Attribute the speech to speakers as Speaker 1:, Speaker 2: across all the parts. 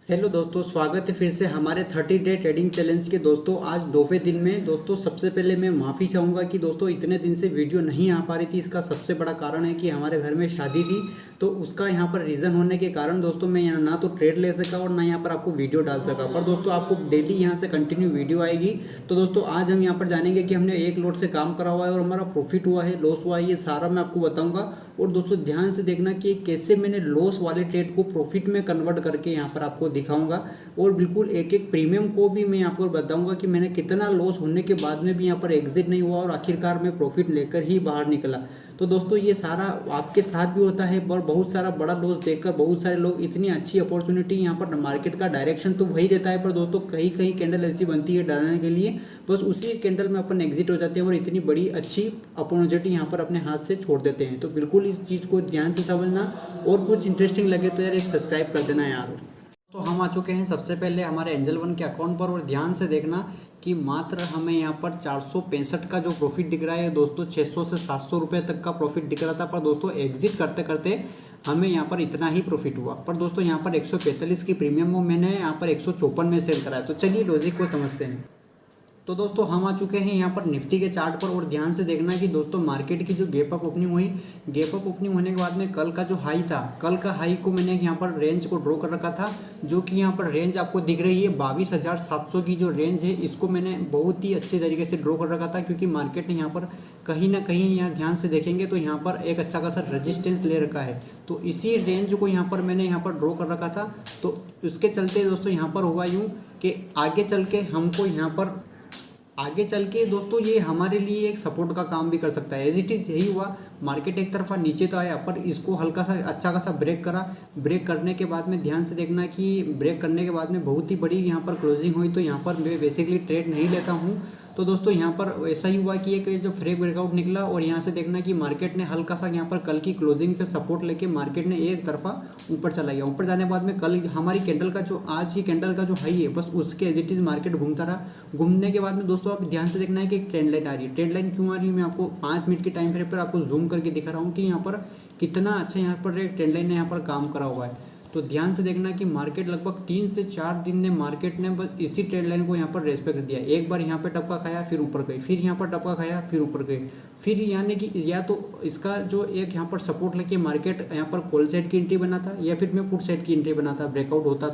Speaker 1: Hello दोस्तों, स्वागत है फिर से हमारे 30 डे ट्रेडिंग चैलेंज के। दोस्तों आज 2वें दिन में दोस्तों सबसे पहले मैं माफ़ी चाहूँगा कि दोस्तों इतने दिन से वीडियो नहीं आ पा रही थी। इसका सबसे बड़ा कारण है कि हमारे घर में शादी थी, तो उसका यहाँ पर रीज़न होने के कारण दोस्तों मैं यहाँ ना तो ट्रेड ले सका और ना यहाँ पर आपको वीडियो डाल सका। पर दोस्तों आपको डेली यहाँ से कंटिन्यू वीडियो आएगी। तो दोस्तों आज हम यहाँ पर जानेंगे कि हमने एक लोट से काम करा हुआ है और हमारा प्रॉफिट हुआ है, लॉस हुआ है, ये सारा मैं आपको बताऊँगा। और दोस्तों ध्यान से देखना कि कैसे मैंने लॉस वाले ट्रेड को प्रॉफिट में कन्वर्ट करके यहाँ पर आपको दिखाऊंगा। और बिल्कुल एक एक प्रीमियम को भी मैं आपको बताऊंगा कि मैंने कितना लॉस होने के बाद में भी यहाँ पर एग्जिट नहीं हुआ और आखिरकार मैं प्रॉफिट लेकर ही बाहर निकला। तो दोस्तों ये सारा आपके साथ भी होता है, पर बहुत सारा बड़ा लॉस देखकर बहुत सारे लोग इतनी अच्छी अपॉर्चुनिटी यहाँ पर मार्केट का डायरेक्शन तो वही रहता है, पर दोस्तों कहीं कहीं कैंडल ऐसी बनती है डराने के लिए, बस उसी कैंडल में अपन एग्जिट हो जाते हैं और इतनी बड़ी अच्छी अपॉर्चुनिटी यहाँ पर अपने हाथ से छोड़ देते हैं। तो बिल्कुल इस चीज़ को ध्यान से समझना और कुछ इंटरेस्टिंग लगे तो यार एक सब्सक्राइब कर देना यार। तो हम आ चुके हैं सबसे पहले हमारे एंजल वन के अकाउंट पर और ध्यान से देखना कि मात्र हमें यहाँ पर 465 का जो प्रॉफिट दिख रहा है दोस्तों, 600 से 700 रुपये तक का प्रॉफिट दिख रहा था, पर दोस्तों एग्जिट करते करते हमें यहाँ पर इतना ही प्रॉफिट हुआ। पर दोस्तों यहाँ पर 145 की प्रीमियम वो मैंने यहाँ पर 154 में सेल कराया। तो चलिए लॉजिक को समझते हैं। तो दोस्तों हम आ चुके हैं यहाँ पर निफ्टी के चार्ट पर और ध्यान से देखना कि दोस्तों मार्केट की जो गैप अप ओपनिंग हुई, गैप अप ओपनिंग होने के बाद में कल का जो हाई था, कल का हाई को मैंने यहाँ पर रेंज को ड्रॉ कर रखा था, जो कि यहाँ पर रेंज आपको दिख रही है 22,700 की जो रेंज है, इसको मैंने बहुत ही अच्छे तरीके से ड्रॉ कर रखा था, क्योंकि मार्केट ने यहाँ पर कहीं ना कहीं यहाँ ध्यान से देखेंगे तो यहाँ पर एक अच्छा खासा रजिस्टेंस ले रखा है। तो इसी रेंज को यहाँ पर मैंने यहाँ पर ड्रॉ कर रखा था। तो उसके चलते दोस्तों यहाँ पर हुआ यूँ कि आगे चल के दोस्तों ये हमारे लिए एक सपोर्ट का काम भी कर सकता है। एज इट इज़ यही हुआ, मार्केट एक तरफा नीचे तो आया, पर इसको हल्का सा अच्छा खासा ब्रेक करा। ब्रेक करने के बाद में ध्यान से देखना कि ब्रेक करने के बाद में बहुत ही बड़ी यहाँ पर क्लोजिंग हुई। तो यहाँ पर मैं बेसिकली ट्रेड नहीं लेता हूँ। तो दोस्तों यहाँ पर ऐसा ही हुआ कि एक जो फ्रेक ब्रेकआउट निकला और यहाँ से देखना कि मार्केट ने हल्का सा यहाँ पर कल की क्लोजिंग पे सपोर्ट लेके मार्केट ने एक तरफा ऊपर चला गया। ऊपर जाने के बाद में कल हमारी कैंडल का जो आज की कैंडल का जो हाई है, बस उसके एज इट इज़ मार्केट घूमता रहा। घूमने के बाद में दोस्तों आप ध्यान से देखना है कि एक ट्रेंड लाइन आ रही है। ट्रेंड लाइन क्यों आ रही है, मैं आपको 5 मिनट के टाइम फ्रेम पर आपको जूम करके दिखा रहा हूँ कि यहाँ पर कितना अच्छा यहाँ पर एक ट्रेंड लाइन ने यहाँ पर काम करा हुआ है। तो ध्यान से देखना कि मार्केट लगभग 3 से 4 दिन ने मार्केट ने बस इसी ट्रेंड लाइन को यहाँ पर रेस्पेक्ट दिया। एक बार यहाँ पर टपका खाया, फिर ऊपर गई, फिर यहाँ पर टपका खाया, फिर ऊपर गई, फिर यानी कि या तो इसका जो एक यहाँ पर सपोर्ट लेके मार्केट यहाँ पर कॉल साइड की एंट्री बनाता या फिर मैं पुट साइड की एंट्री बनाता, ब्रेकआउट होता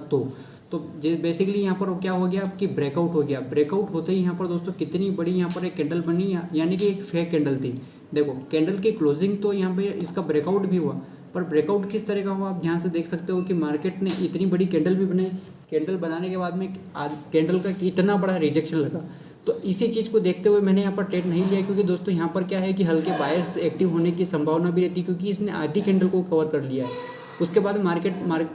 Speaker 1: तो बेसिकली यहाँ पर क्या हो गया कि ब्रेकआउट हो गया। ब्रेकआउट होते ही यहाँ पर दोस्तों कितनी बड़ी यहाँ पर एक कैंडल बनी, यानी कि एक फेक कैंडल थी। देखो कैंडल की क्लोजिंग तो यहाँ पे इसका ब्रेकआउट भी हुआ, पर ब्रेकआउट किस तरह का हुआ आप ध्यान से देख सकते हो कि मार्केट ने इतनी बड़ी कैंडल भी बनाई। कैंडल बनाने के बाद में कैंडल का इतना बड़ा रिजेक्शन लगा। तो इसी चीज़ को देखते हुए मैंने यहाँ पर ट्रेड नहीं लिया, क्योंकि दोस्तों यहाँ पर क्या है कि हल्के बायर्स एक्टिव होने की संभावना भी रहती है, क्योंकि इसने आधी कैंडल को कवर कर लिया है। उसके बाद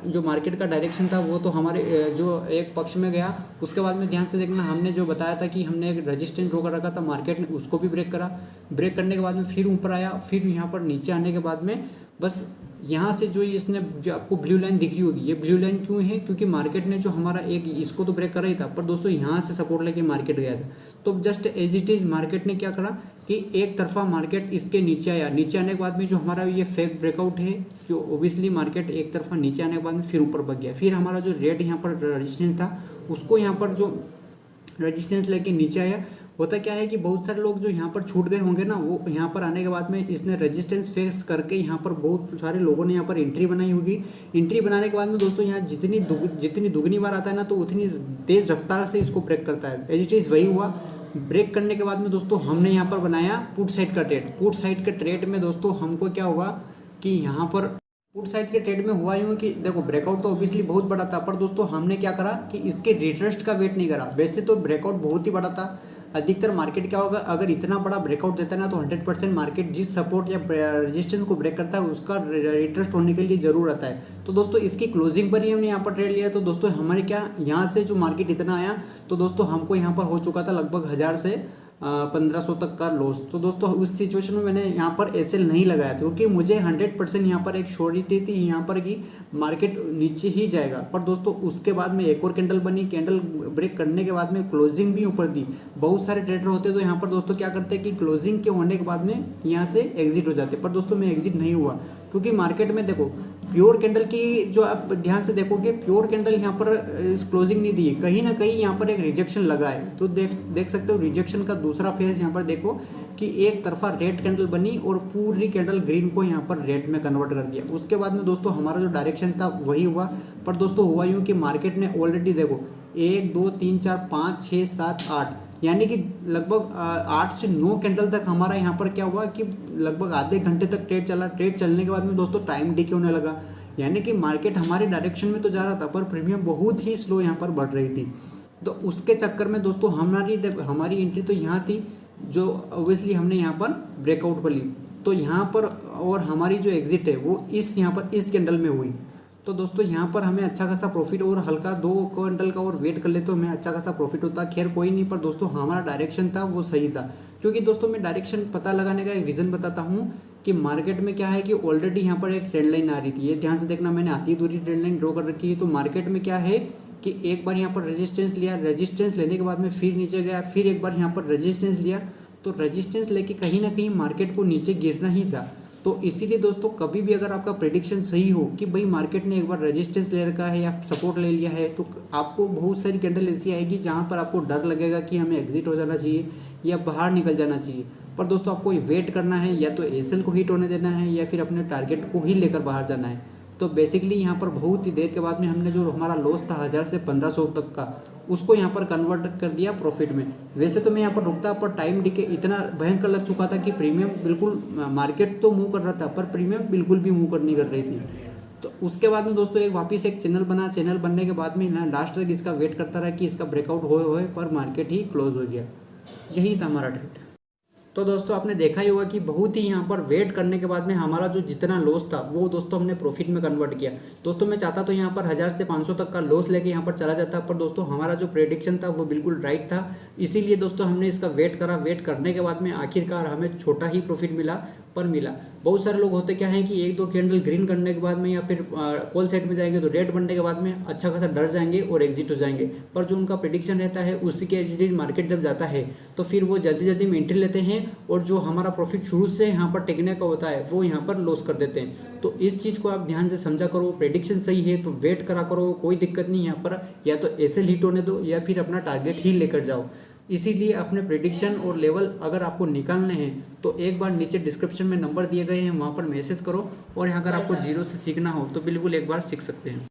Speaker 1: जो मार्केट का डायरेक्शन था वो तो हमारे जो एक पक्ष में गया। उसके बाद में ध्यान से देखना, हमने जो बताया था कि हमने एक रजिस्टेंस ड्रॉ कर रखा था, मार्केट ने उसको भी ब्रेक करा। ब्रेक करने के बाद में फिर ऊपर आया, फिर यहाँ पर नीचे आने के बाद में बस यहाँ से जो इसने जो आपको ब्लू लाइन दिख रही होगी, ये ब्लू लाइन क्यों है, क्योंकि मार्केट ने जो हमारा एक इसको तो ब्रेक कर ही था, पर दोस्तों यहाँ से सपोर्ट लेके मार्केट गया था। तो just as it is market ने क्या करा कि एक तरफा मार्केट इसके नीचे आया। नीचे आने के बाद में जो हमारा ये फेक ब्रेकआउट है, जो ओबियसली मार्केट एक तरफा नीचे आने के बाद में फिर ऊपर बढ़ गया। फिर हमारा जो रेड यहाँ पर रजिस्टेंस था, उसको यहाँ पर जो रजिस्टेंस लेके नीचे आया। होता क्या है कि बहुत सारे लोग जो यहाँ पर छूट गए होंगे ना, वो यहाँ पर आने के बाद में इसने रेजिस्टेंस फेस करके यहाँ पर बहुत सारे लोगों ने यहाँ पर एंट्री बनाई होगी। एंट्री बनाने के बाद में दोस्तों यहाँ जितनी दुगनी बार आता है ना, तो उतनी तेज़ रफ्तार से इसको ब्रेक करता है। एज इट इज़ वही हुआ। ब्रेक करने के बाद में दोस्तों हमने यहाँ पर बनाया पुट साइड का ट्रेड। पुट साइड के ट्रेड में दोस्तों हमको क्या हुआ कि यहाँ पर पुट साइड के ट्रेड में हुआ यूँ कि देखो ब्रेकआउट तो ऑब्वियसली बहुत बड़ा था, पर दोस्तों हमने क्या करा कि इसके रिट्रेस्ट का वेट नहीं करा। वैसे तो ब्रेकआउट बहुत ही बड़ा था। अधिकतर मार्केट क्या होगा, अगर इतना बड़ा ब्रेकआउट देता है ना, तो 100% मार्केट जिस सपोर्ट या रेजिस्टेंस को ब्रेक करता है उसका रिट्रेस्ट होने के लिए जरूर आता है। तो दोस्तों इसकी क्लोजिंग पर ही हमने यहाँ पर ट्रेड लिया। तो दोस्तों हमारे क्या यहाँ से जो मार्केट इतना आया, तो दोस्तों हमको यहाँ पर हो चुका था लगभग 1000 से 1500 तक का लॉस। तो दोस्तों उस सिचुएशन में मैंने यहाँ पर एसएल नहीं लगाया था, क्योंकि मुझे 100% यहाँ पर एक श्योरिटी थी यहाँ पर कि मार्केट नीचे ही जाएगा। पर दोस्तों उसके बाद में एक और कैंडल बनी, कैंडल ब्रेक करने के बाद में क्लोजिंग भी ऊपर दी। बहुत सारे ट्रेडर होते तो यहाँ पर दोस्तों क्या करते हैं कि क्लोजिंग के होने के बाद में यहाँ से एग्जिट हो जाते, पर दोस्तों मैं एग्जिट नहीं हुआ, क्योंकि मार्केट में देखो प्योर कैंडल की जो आप ध्यान से देखोगे, प्योर कैंडल यहाँ पर क्लोजिंग नहीं दी है, कहीं ना कहीं यहाँ पर एक रिजेक्शन लगा है। तो देख सकते हो रिजेक्शन का दूसरा फेज यहाँ पर देखो कि एक तरफा रेड कैंडल बनी और पूरी कैंडल ग्रीन को यहाँ पर रेड में कन्वर्ट कर दिया। उसके बाद में दोस्तों हमारा जो डायरेक्शन था वही हुआ, पर दोस्तों हुआ यूँ कि मार्केट ने ऑलरेडी देखो 1 2 3 4 5 6 7 8 यानी कि लगभग 8 से 9 कैंडल तक हमारा यहाँ पर क्या हुआ कि लगभग आधे घंटे तक ट्रेड चला। ट्रेड चलने के बाद में दोस्तों टाइम डिके होने लगा, यानी कि मार्केट हमारे डायरेक्शन में तो जा रहा था पर प्रीमियम बहुत ही स्लो यहाँ पर बढ़ रही थी। तो उसके चक्कर में दोस्तों हमारी एंट्री तो यहाँ थी, जो ऑब्वियसली हमने यहाँ पर ब्रेकआउट पर ली। तो यहाँ पर और हमारी जो एग्जिट है वो यहाँ पर इस कैंडल में हुई। तो दोस्तों यहाँ पर हमें अच्छा खासा प्रॉफिट, और हल्का 2 क्विंटल का और वेट कर ले तो हमें अच्छा खासा प्रॉफिट होता। खैर कोई नहीं, पर दोस्तों हमारा डायरेक्शन था वो सही था। क्योंकि दोस्तों मैं डायरेक्शन पता लगाने का एक रीज़न बताता हूँ कि मार्केट में क्या है कि ऑलरेडी यहाँ पर एक ट्रेंड लाइन आ रही थी। ये ध्यान से देखना, मैंने आधी दूरी ट्रेंड लाइन ड्रॉ कर रखी है। तो मार्केट में क्या है कि एक बार यहाँ पर रेजिस्टेंस लिया, रेजिस्टेंस लेने के बाद में फिर नीचे गया, फिर एक बार यहाँ पर रेजिस्टेंस लिया। तो रेजिस्टेंस लेके कहीं ना कहीं मार्केट को नीचे गिरना ही था। तो इसीलिए दोस्तों कभी भी अगर आपका प्रेडिक्शन सही हो कि भाई मार्केट ने एक बार रेजिस्टेंस ले रखा है या सपोर्ट ले लिया है, तो आपको बहुत सारी कैंडल ऐसी आएगी जहां पर आपको डर लगेगा कि हमें एग्जिट हो जाना चाहिए या बाहर निकल जाना चाहिए। पर दोस्तों आपको वेट करना है, या तो एसएल को हिट होने देना है या फिर अपने टारगेट को ही लेकर बाहर जाना है। तो बेसिकली यहाँ पर बहुत ही देर के बाद में हमने जो हमारा लॉस था 1000 से 1500 तक का, उसको यहाँ पर कन्वर्ट कर दिया प्रॉफिट में। वैसे तो मैं यहाँ पर रुकता, पर टाइम डिके इतना भयंकर लग चुका था कि प्रीमियम बिल्कुल, मार्केट तो मूव कर रहा था पर प्रीमियम बिल्कुल भी मूव नहीं कर रही थी। तो उसके बाद में दोस्तों वापस एक चैनल बना। चैनल बनने के बाद में लास्ट तक इसका वेट करता रहा कि इसका ब्रेकआउट होए पर मार्केट ही क्लोज हो गया। यही था हमारा ट्रेड। तो दोस्तों आपने देखा ही होगा कि बहुत ही यहाँ पर वेट करने के बाद में हमारा जो जितना लॉस था वो दोस्तों हमने प्रॉफिट में कन्वर्ट किया। दोस्तों मैं चाहता तो यहाँ पर 1000 से 500 तक का लॉस लेके यहाँ पर चला जाता, पर दोस्तों हमारा जो प्रेडिक्शन था वो बिल्कुल राइट था। इसीलिए दोस्तों हमने इसका वेट करा। वेट करने के बाद में आखिरकार हमें छोटा ही प्रॉफिट मिला, पर मिला। बहुत सारे लोग होते क्या हैं कि 1-2 कैंडल ग्रीन करने के बाद में या फिर कॉल सेट में जाएंगे तो रेड बनने के बाद में अच्छा खासा डर जाएंगे और एग्जिट हो जाएंगे। पर जो उनका प्रेडिक्शन रहता है उसी के एग्जिट मार्केट जब जाता है तो फिर वो जल्दी जल्दी में एंट्री लेते हैं, और जो हमारा प्रॉफिट शुरू से यहाँ पर टेकने का होता है वो यहाँ पर लॉस कर देते हैं। तो इस चीज़ को आप ध्यान से समझा करो। प्रेडिक्शन सही है तो वेट करा करो, कोई दिक्कत नहीं। यहाँ पर या तो ऐसे हिट होने दो या फिर अपना टारगेट ही लेकर जाओ। इसीलिए अपने प्रेडिक्शन और लेवल अगर आपको निकालने हैं तो एक बार नीचे डिस्क्रिप्शन में नंबर दिए गए हैं, वहाँ पर मैसेज करो। और यहाँ अगर आपको जीरो से सीखना हो तो बिल्कुल एक बार सीख सकते हैं।